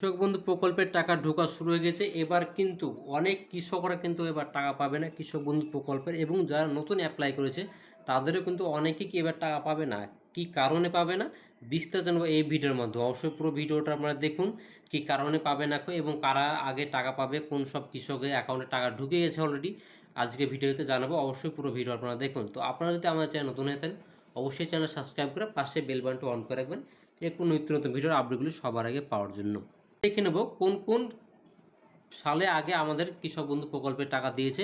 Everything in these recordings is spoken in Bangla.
কৃষক বন্ধু প্রকল্পের টাকা ঢোকা শুরু হয়ে গেছে। এবার কিন্তু অনেক কৃষকরা কিন্তু এবার টাকা পাবে না কৃষক বন্ধু প্রকল্পের, এবং যারা নতুন অ্যাপ্লাই করেছে তাদেরও কিন্তু অনেকেই কি এবার টাকা পাবে না। কি কারণে পাবে না বিস্তারিত জানবো এই ভিডিওর মধ্যে। অবশ্যই পুরো ভিডিওটা আপনারা দেখুন, কি কারণে পাবে না এবং কারা আগে টাকা পাবে, কোন সব কৃষকের অ্যাকাউন্টে টাকা ঢুকে গেছে অলরেডি, আজকে ভিডিওতে জানাবো। অবশ্যই পুরো ভিডিও আপনারা দেখুন। তো আপনারা যদি আমাদের চ্যানেল নতুন হয়ে থাকেন অবশ্যই চ্যানেল সাবস্ক্রাইব করে পাশে বেল বাটনটা অন করে রাখবেন, এরকম নিত্য নতুন ভিডিওর আপডেটগুলি সবার আগে পাওয়ার জন্য। দেখে নেব কোন কোন সালে আগে আমাদের কৃষক বন্ধু প্রকল্পের টাকা দিয়েছে।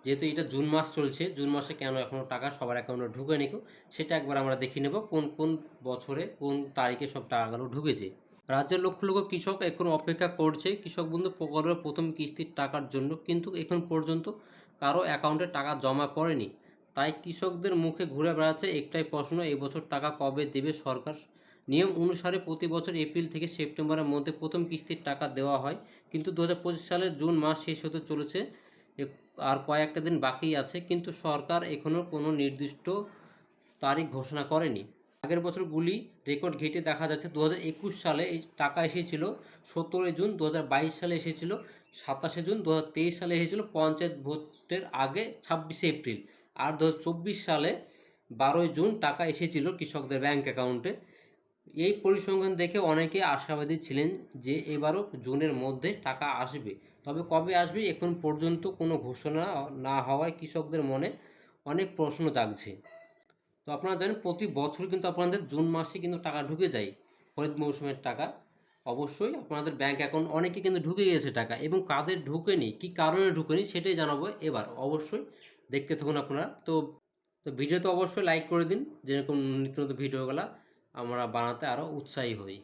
যেহেতু এটা জুন মাস চলছে, জুন মাসে কেন এখনও টাকা সবার অ্যাকাউন্টে ঢুকে নিকো সেটা একবার আমরা দেখে নেব, কোন কোন বছরে কোন তারিখে সব টাকাগুলো ঢুকেছে। রাজ্যের লক্ষ লক্ষ কৃষক এখন অপেক্ষা করছে কৃষক বন্ধু প্রকল্পের প্রথম কিস্তির টাকার জন্য, কিন্তু এখন পর্যন্ত কারো অ্যাকাউন্টে টাকা জমা পড়েনি। তাই কৃষকদের মুখে ঘুরে বেড়াচ্ছে একটাই প্রশ্ন, এবছর টাকা কবে দেবে সরকার। নিয়ম অনুসারে প্রতি বছর এপ্রিল থেকে সেপ্টেম্বরের মধ্যে প্রথম কিস্তির টাকা দেওয়া হয়, কিন্তু 2025 সালের জুন মাস শেষ হতে চলেছে, আর কয়েকটা দিন বাকি আছে, কিন্তু সরকার এখনও কোনো নির্দিষ্ট তারিখ ঘোষণা করেনি। আগের বছরগুলি রেকর্ড ঘেঁটে দেখা যাচ্ছে 2021 সালে এই টাকা এসেছিল 17 জুন, 2022 সালে এসেছিল 27 জুন, 2023 সালে এসেছিল পঞ্চায়েত ভোটের আগে 26 এপ্রিল, আর 2024 সালে 12 জুন টাকা এসেছিল কৃষকদের ব্যাংক অ্যাকাউন্টে। এই পরিসংখ্যান দেখে অনেকে আশাবাদী ছিলেন যে এবারও জুনের মধ্যে টাকা আসবে, তবে কবে আসবে এখন পর্যন্ত কোনো ঘোষণা না হওয়ায় কৃষকদের মনে অনেক প্রশ্ন জাগছে। তো আপনারা জানেন প্রতি বছর কিন্তু আপনাদের জুন মাসে কিন্তু টাকা ঢুকে যায়, খরিফ মৌসুমের টাকা। অবশ্যই আপনাদের ব্যাংক অ্যাকাউন্ট অনেকে কিন্তু ঢুকে গিয়েছে টাকা, এবং কাদের ঢুকেনি, কী কারণে ঢুকেনি সেটাই জানাবো এবার। অবশ্যই দেখতে থাকুন আপনারা। তো তো ভিডিওতে অবশ্যই লাইক করে দিন, যেরকম নিত্য নতুন ভিডিওগুলো আমরা বানাতে আরও উৎসাহী হই।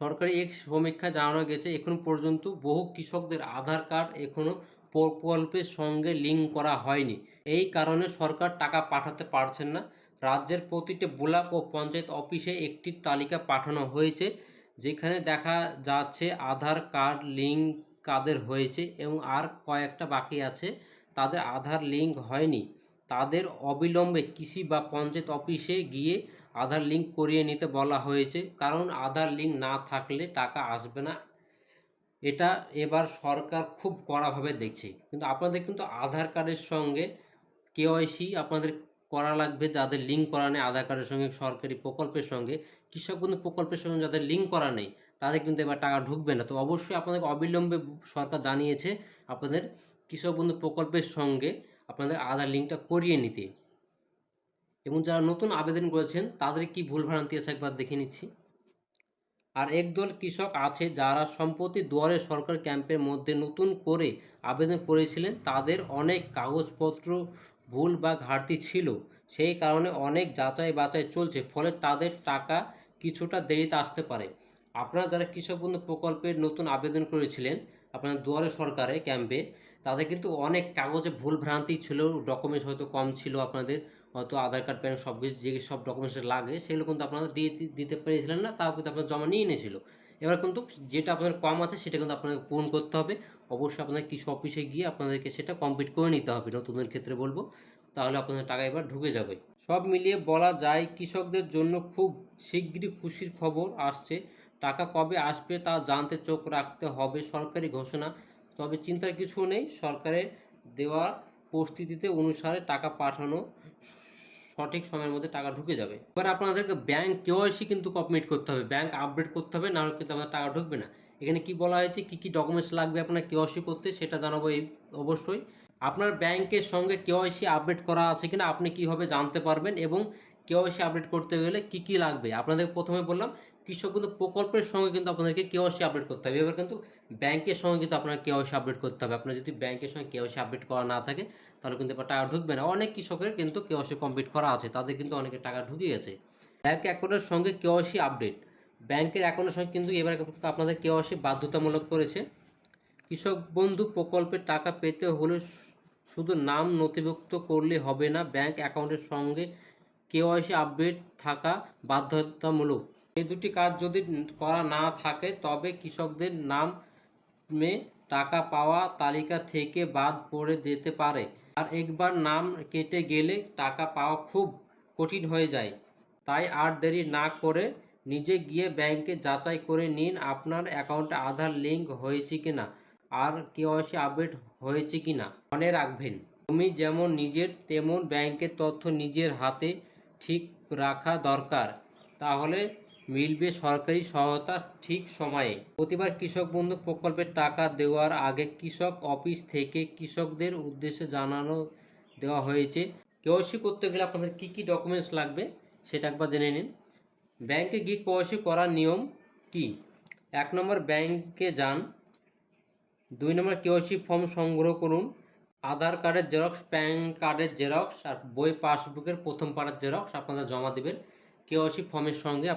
সরকারি এক সমীক্ষায় জানানো গেছে এখন পর্যন্ত বহু কৃষকদের আধার কার্ড এখনও প্রকল্পের সঙ্গে লিঙ্ক করা হয়নি। এই কারণে সরকার টাকা পাঠাতে পারছেন না। রাজ্যের প্রতিটি ব্লক ও পঞ্চায়েত অফিসে একটি তালিকা পাঠানো হয়েছে, যেখানে দেখা যাচ্ছে আধার কার্ড লিঙ্ক কাদের হয়েছে, এবং আর কয়েকটা বাকি আছে তাদের আধার লিঙ্ক হয়নি। তাদের অবিলম্বে কৃষি বা পঞ্চায়েত অফিসে গিয়ে আধার লিঙ্ক করিয়ে নিতে বলা হয়েছে, কারণ আধার লিঙ্ক না থাকলে টাকা আসবে না। এটা এবার সরকার খুব কড়াভাবে দেখছে। কিন্তু আপনাদের কিন্তু আধার কার্ডের সঙ্গে কেওয়াইসি আপনাদের করা লাগবে, যাদের লিঙ্ক করা নেই আধার কার্ডের সঙ্গে, সরকারি প্রকল্পের সঙ্গে, কৃষক বন্ধু প্রকল্পের সঙ্গে যাদের লিঙ্ক করা নেই তাদের কিন্তু এবার টাকা ঢুকবে না। তো অবশ্যই আপনাদের অবিলম্বে সরকার জানিয়েছে আপনাদের কৃষক বন্ধু প্রকল্পের সঙ্গে আপনাদের আধার লিঙ্কটা করিয়ে নিতে। এবং যারা নতুন আবেদন করেছেন তাদের কি ভুলভ্রান্তি আছে একবার দেখে নিচ্ছি। আর একদল কৃষক আছে যারা সম্প্রতি দুয়ারে সরকার ক্যাম্পের মধ্যে নতুন করে আবেদন করেছিলেন, তাদের অনেক কাগজপত্র ভুল বা ঘাটতি ছিল, সেই কারণে অনেক যাচাই বাছাই চলছে, ফলে তাদের টাকা কিছুটা দেরিতে আসতে পারে। আপনারা যারা কৃষক বন্ধু প্রকল্পের নতুন আবেদন করেছিলেন আপনার দুয়ারে সরকারে ক্যাম্পে, তাদের কিন্তু অনেক কাগজে ভুল ভ্রান্তি ছিল, ডকুমেন্টস হয়তো কম ছিল আপনাদের, হয়তো আধার কার্ড প্যান সব কিছু যে সব ডকুমেন্টস লাগে সেগুলো কিন্তু আপনারা দিতে পেরেছিলেন না, তাও কিন্তু আপনার জমা নিয়ে নিয়েছিল। এবার কিন্তু যেটা আপনাদের কম আছে সেটা কিন্তু আপনাকে পূরণ করতে হবে। অবশ্যই আপনাদের কৃষি অফিসে গিয়ে আপনাদেরকে সেটা কমপ্লিট করে নিতে হবে, নতুনদের ক্ষেত্রে বলবো, তাহলে আপনাদের টাকা এবার ঢুকে যাবে। সব মিলিয়ে বলা যায় কৃষকদের জন্য খুব শিগগিরই খুশির খবর আসছে। টাকা কবে আসবে তা জানতে চোখ রাখতে হবে সরকারি ঘোষণা, তবে চিন্তার কিছু নেই, সরকারের দেওয়া পরিস্থিতিতে অনুসারে টাকা পাঠানো সঠিক সময়ের মধ্যে টাকা ঢুকে যাবে। এবার আপনাদেরকে ব্যাংক কেওয়াইসি কিন্তু কমপ্লিট করতে হবে, ব্যাংক আপডেট করতে হবে, নাহলে কিন্তু আপনার টাকা ঢুকবে না। এখানে কি বলা হয়েছে, কি কি ডকুমেন্টস লাগবে আপনার কেওয়াইসি করতে সেটা জানাবো এই। অবশ্যই আপনার ব্যাংকের সঙ্গে কেওয়াইসি আপডেট করা আছে কিনা আপনি কীভাবে জানতে পারবেন, এবং কেওয়াইসি আপডেট করতে গেলে কি কি লাগবে আপনাদের প্রথমে বললাম। কৃষক কিন্তু প্রকল্পের সঙ্গে কিন্তু আপনাদেরকে কেওয়াইসি আপডেট করতে হবে। এবার কিন্তু ব্যাংকের সঙ্গে কিন্তু আপনার কেওয়াইসি আপডেট করতে হবে। আপনার যদি ব্যাংকের সঙ্গে কেওয়াইসি আপডেট করা না থাকে তাহলে কিন্তু আপনার টাকা ঢুকবে না। অনেক কৃষকের কিন্তু কেওয়াইসি কমপ্লিট করা আছে, তাদের কিন্তু অনেকের টাকা ঢুকে গেছে। ব্যাংক অ্যাকাউন্টের সঙ্গে কেওয়াইসি আপডেট, ব্যাংকের অ্যাকাউন্টের সঙ্গে কিন্তু এবার আপনাদের কেওয়াইসি বাধ্যতামূলক করেছে। কৃষক বন্ধু প্রকল্পের টাকা পেতে হলে শুধু নাম নথিভুক্ত করলে হবে না, ব্যাংক অ্যাকাউন্টের সঙ্গে কেওয়াইসি আপডেট থাকা বাধ্যতামূলক। এই দুটি কাজ যদি করা না থাকে তবে কৃষকদের নামে টাকা পাওয়া তালিকা থেকে বাদ পড়ে যেতে পারে, আর একবার নাম কেটে গেলে টাকা পাওয়া খুব কঠিন হয়ে যায়। তাই আর দেরি না করে নিজে গিয়ে ব্যাংকে যাচাই করে নিন আপনার অ্যাকাউন্টে আধার লিঙ্ক হয়েছে কিনা আর কেওয়াইসি আপডেট হয়েছে কিনা। মনে রাখবেন, তুমি যেমন নিজের তেমন ব্যাংকের তথ্য নিজের হাতে ঠিক রাখা দরকার, তাহলে মিলবে সরকারি সহায়তা ঠিক সময়ে। প্রতিবার কৃষক বন্ধু প্রকল্পের টাকা দেওয়ার আগে কৃষক অফিস থেকে কৃষকদের উদ্দেশ্যে জানানো দেওয়া হয়েছে। কেওয়াইসি করতে গেলে আপনাদের কি কি ডকুমেন্টস লাগবে সেটা একবার জেনে নিন। ব্যাংকে গিয়ে কেওয়াইসি করার নিয়ম কি? 1 নম্বর, ব্যাংকে যান। 2 নম্বর, কেওয়াইসি ফর্ম সংগ্রহ করুন। আধার কার্ডের জেরক্স, প্যান কার্ডের জেরক্স আর বই পাসবুকের প্রথম পাতার জেরক্স আপনারা জমা দেবেন কেওয়াইসি ফর্মের সঙ্গে।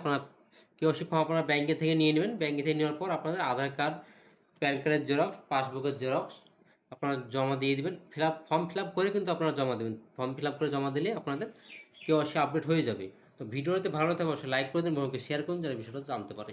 কেওয়াইসি ফর্ম আপনারা ব্যাংকে থেকে নিয়ে নেবেন। ব্যাংকে থেকে নেওয়ার পর আপনাদের আধার কার্ড, প্যান কার্ডের জেরক্স, পাসবুকের জেরক্স আপনারা জমা দিয়ে দেবেন। ফর্ম ফিল আপ করে কিন্তু আপনারা জমা দেবেন। ফর্ম ফিল আপ করে জমা দিলে আপনাদের কেওয়াইসি আপডেট হয়ে যাবে। তো ভিডিওতে ভালো লাগলে অবশ্যই লাইক করে দিন এবং শেয়ার করুন যারা বিষয়টা জানতে পারে।